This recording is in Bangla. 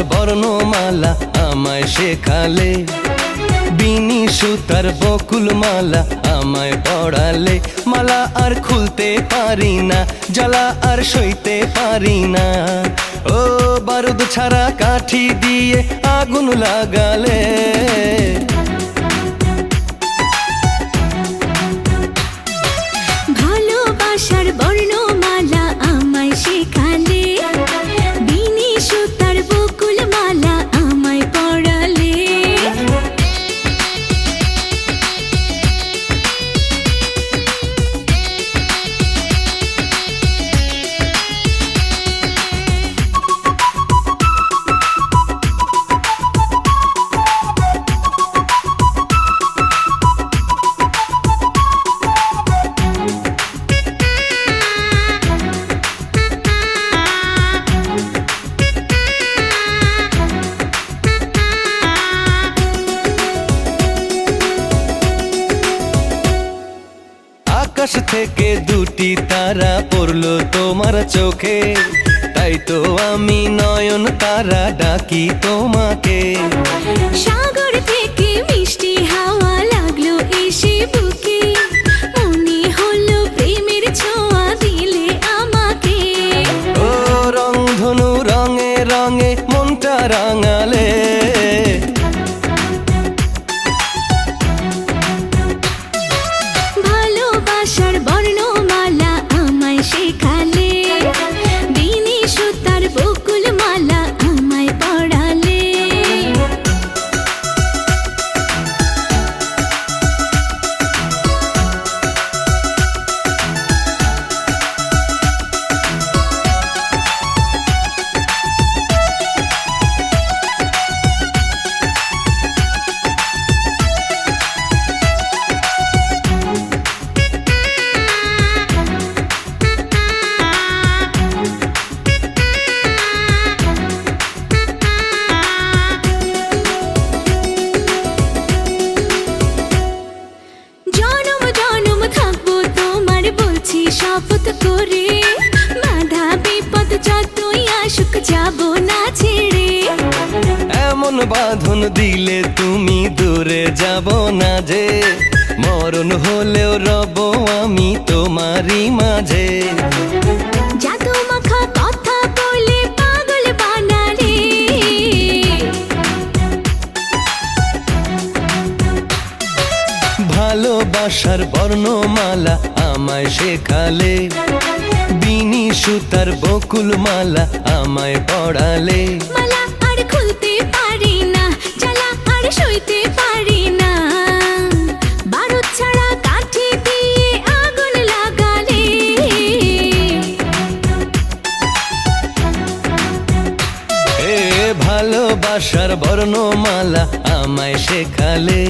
বর্ণমালা আমায় শেখালে, বিনি সুতার বকুল মালা আমায় পড়ালে। মালা আর খুলতে পারি না, জ্বালা আর সইতে পারি না। ও বারুদ ছাড়া কাঠি দিয়ে আগুন লাগালে। ভালোবাসার বর্ণমালা আমায় শেখালে, বিনি সুতার বকুল মালা আমায় পড়ালে। আকাশ থেকে দুটি তারা পড়লো তোমার চোখে, তাই তো আমি নয়ন তারা ডাকি তোমাকে। সাগর থেকে মিষ্টি হাওয়া লাগলো এসে বুকে, মনে হলো প্রেমের ছোঁয়া দিলে আমাকে। ও রংধনু রঙে রঙে মনটা রাঙালে। ভালোবাসার বর্ণমালা আমায় শেখালে, বিনি সুতার বকুল মালা আমায় পড়ালে। জনম জনম থাকবো তোমার বলছি শপথ করে, বাধা বিপদ যতই আসুক যাব না ছেড়ে। এমন বাঁধন দিলে তুমি দূরে যাব না যে, মরণ হলেও রব আমি তোমারই মাঝে। জাদু মাখা কথা বলে পাগল বানালে, ভালোবাসার বর্ণমালা আমায় শেখালে, বিনি সুতার বকুল মালা আমায় পড়ালে। মালা আর খুলতে পারি না, জ্বালা আর সইতে পারি না। বারুদ ছাড়া কাঠি দিয়ে আগুন লাগালে। এ ভালোবাসার বর্ণমালা আমায় শেখালে,